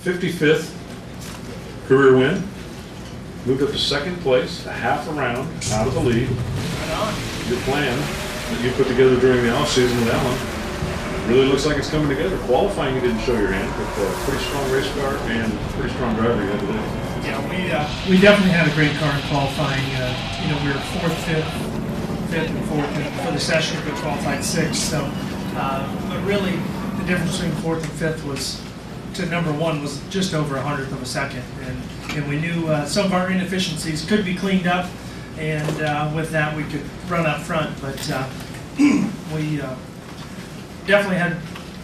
55th career win. Moved up to second place, a half a round out of the lead. Your plan that you put together during the offseason with Alan really looks like it's coming together. Qualifying, you didn't show your hand, but pretty strong race car and pretty strong driver you had today. Yeah, we definitely had a great car in qualifying. We were fourth, fifth, and fourth for the session, but qualified sixth. So, but really, the difference between fourth and fifth was to number one was just over 100th of a second, and we knew some of our inefficiencies could be cleaned up, and with that we could run up front. But we definitely had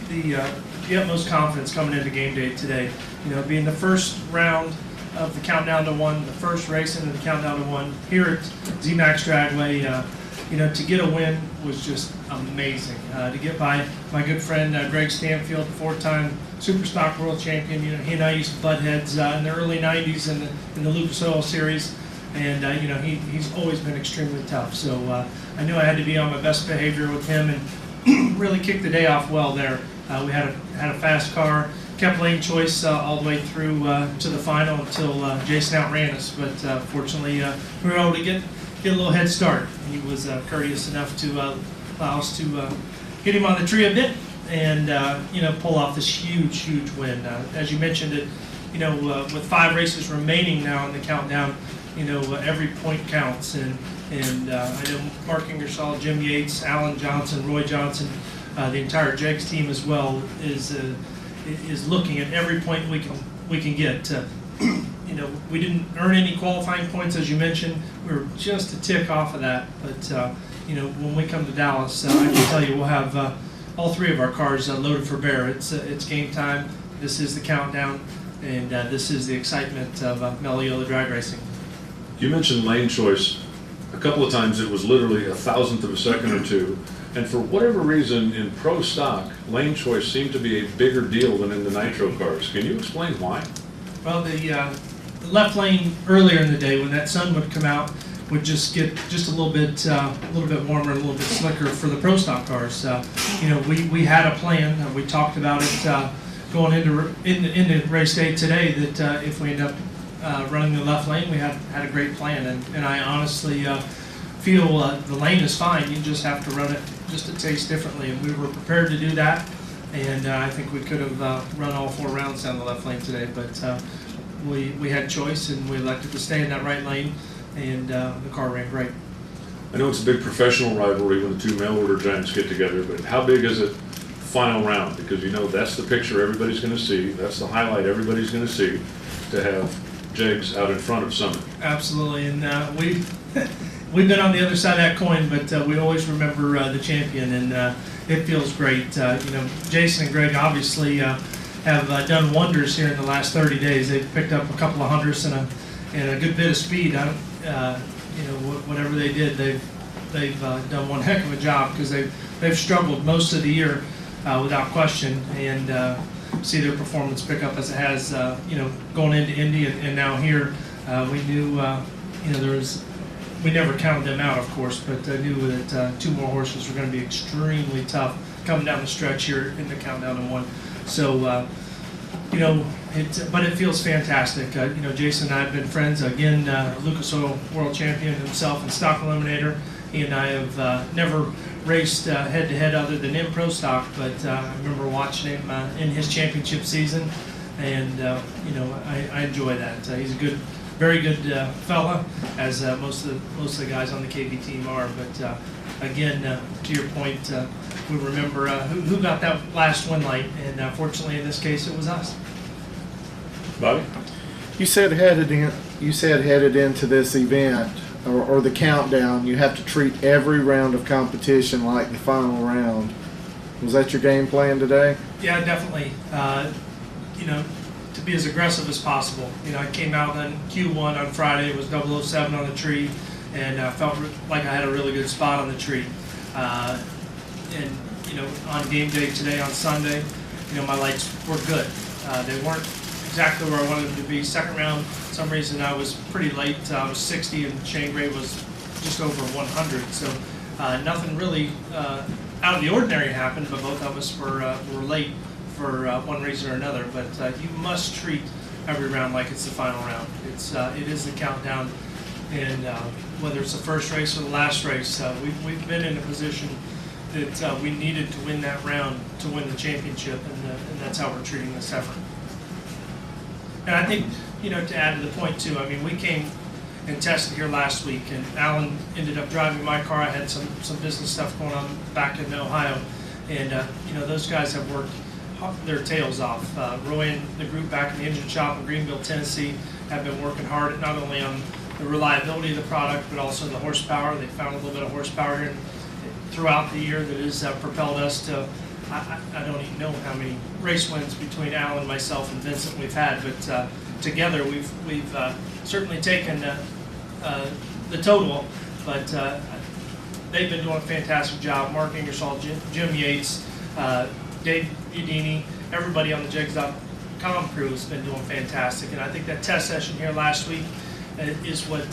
the utmost confidence coming into game day today. Being the first round of the countdown to one, the first race into the countdown to one here at zMAX Dragway. To get a win was just amazing. To get by my good friend Greg Stanfield, four-time Super Stock World Champion. He and I used to butt heads in the early '90s in the Lucas Oil Series, and he's always been extremely tough. So I knew I had to be on my best behavior with him and really kicked the day off well there. We had a fast car, kept lane choice all the way through to the final until Jason outran us. But fortunately, we were able to get a little head start. He was courteous enough to allow us to get him on the tree a bit and pull off this huge win. As you mentioned it, with 5 races remaining now in the countdown, every point counts. And I know Mark Ingersoll, Jim Yates, Alan Johnson, Roy Johnson, the entire Jeggie team as well is looking at every point we can get. We didn't earn any qualifying points, as you mentioned. We were just a tick off of that. But when we come to Dallas, I can tell you we'll have all 3 of our cars loaded for bear. It's game time. This is the countdown, and this is the excitement of Meliola drag racing. You mentioned lane choice. A couple of times it was literally 1,000th of a second or two. And for whatever reason, in pro stock, lane choice seemed to be a bigger deal than in the nitro cars. Can you explain why? Well, the left lane earlier in the day, when that sun would come out, would just get just a little bit warmer and a little bit slicker for the pro stock cars. We had a plan. We talked about it going into race day today. That if we end up running the left lane, we had a great plan, and I honestly feel the lane is fine. You just have to run it just a taste differently, and we were prepared to do that. And I think we could have run all 4 rounds down the left lane today, but we had choice, and we elected to stay in that right lane, and the car ran great. I know it's a big professional rivalry when the 2 mail order giants get together, but how big is it final round? Because that's the picture everybody's going to see. That's the highlight everybody's going to see, to have Jegs out in front of Summit. Absolutely, and we've been on the other side of that coin, but we always remember the champion, and it feels great. Jason and Greg obviously have done wonders here in the last 30 days. They've picked up a couple of hundredths and a good bit of speed. Whatever they did, they've done one heck of a job, because they've struggled most of the year without question, and see their performance pick up as it has. Going into Indy and now here, we knew we never counted them out, of course, but I knew that 2 more horses were going to be extremely tough coming down the stretch here in the countdown to one. So, but it feels fantastic. Jason and I have been friends. Again, Lucas Oil World Champion himself and Stock Eliminator. He and I have never raced head-to-head other than in pro stock, but I remember watching him in his championship season, and I enjoy that. He's a very good fella, as most of the guys on the KB team are. But again, to your point, we remember who got that last win light, and fortunately in this case it was us. Bobby? You said headed into this event or the countdown, you have to treat every round of competition like the final round. Was that your game plan today? Yeah, definitely. To be as aggressive as possible. I came out on Q1 on Friday. It was 007 on the tree, and I felt like I had a really good spot on the tree. On game day today on Sunday, my lights were good. They weren't exactly where I wanted them to be. Second round, for some reason I was pretty late. I was 60 and Shane Gray was just over 100. So nothing really out of the ordinary happened, but both of us were late for one reason or another, but you must treat every round like it's the final round. It is the countdown, and whether it's the first race or the last race, we've been in a position that we needed to win that round to win the championship, and that's how we're treating this effort. And I think, to add to the point too, I mean, we came and tested here last week, and Alan ended up driving my car. I had some business stuff going on back in Ohio, and those guys have worked their tails off. Roy and the group back in the engine shop in Greenville, Tennessee, have been working hard not only on the reliability of the product, but also the horsepower. They found a little bit of horsepower here throughout the year that has propelled us to, I don't even know how many race wins between Alan, myself, and Vincent we've had, but together we've certainly taken the total, but they've been doing a fantastic job. Mark Ingersoll, Jim Yates, Dave Udini, everybody on the Jegs.com crew has been doing fantastic, and I think that test session here last week is what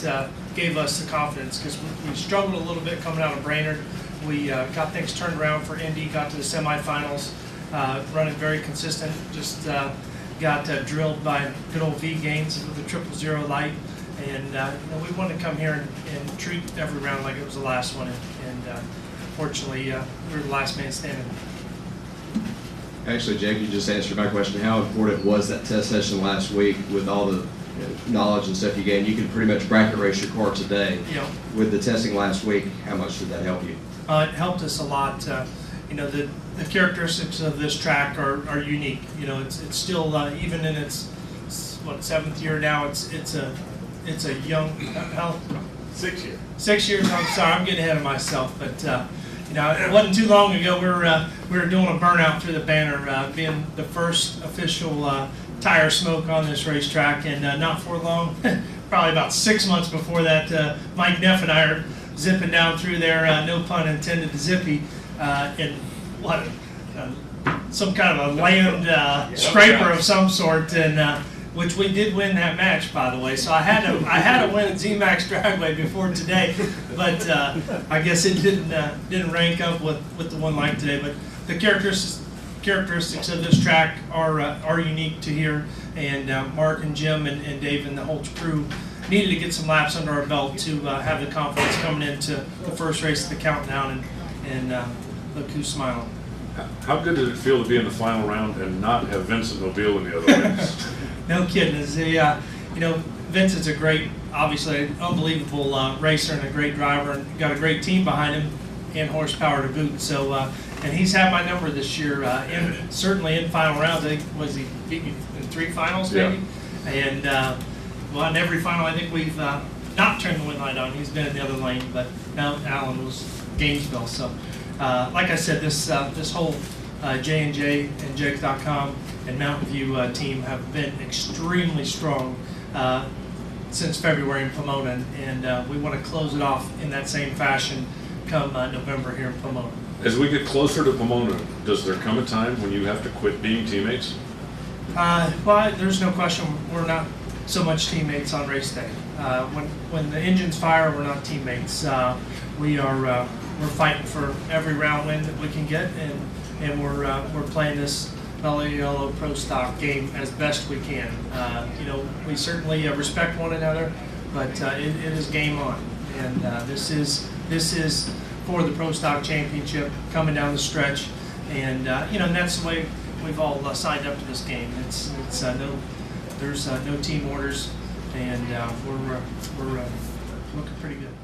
gave us the confidence, because we struggled a little bit coming out of Brainerd. We got things turned around for Indy, got to the semifinals, running very consistent, just got drilled by good old V gains with the 000 light, and we wanted to come here and treat every round like it was the last one, and fortunately we were the last man standing. Actually, Jeggie, you just answered my question. How important was that test session last week with all the knowledge and stuff you gained? You could pretty much bracket race your car today. Yeah. With the testing last week, how much did that help you? It helped us a lot. The characteristics of this track are unique. It's still even in its 7th year now. It's a young 6 years. 6 years. I'm sorry, I'm getting ahead of myself, but. It wasn't too long ago we were doing a burnout through the banner, being the first official tire smoke on this racetrack, and not for long, probably about 6 months before that, Mike Neff and I are zipping down through there, no pun intended to zippy, in some kind of a land scraper of some sort, and which we did win that match, by the way. So I had to win at zMAX Dragway before today, but I guess it didn't rank up with the one like today. But the characteristics of this track are unique to here, and Mark and Jim and Dave and the whole crew needed to get some laps under our belt to have the confidence coming into the first race of the countdown, and look who's smiling. How good did it feel to be in the final round and not have Vincent Mobile in the other race? No kidding. Vincent's a great, obviously, unbelievable racer and a great driver, and got a great team behind him and horsepower to boot. So, and he's had my number this year, certainly in final rounds. I think, he beat me in 3 finals, maybe? Yeah. And, in every final, I think we've not turned the win light on. He's been in the other lane, but now Alan was Gainesville. So, like I said, this whole J&J and Jegs.com and Mountain View team have been extremely strong since February in Pomona, and we want to close it off in that same fashion come November here in Pomona. As we get closer to Pomona, does there come a time when you have to quit being teammates? Well, there's no question we're not so much teammates on race day. When the engines fire, we're not teammates. We're fighting for every round win that we can get, and we're playing this Yellow Pro Stock game as best we can. We certainly respect one another, but it is game on, and this is for the Pro Stock Championship coming down the stretch, and and that's the way we've all signed up to this game. There's no team orders, and we're looking pretty good.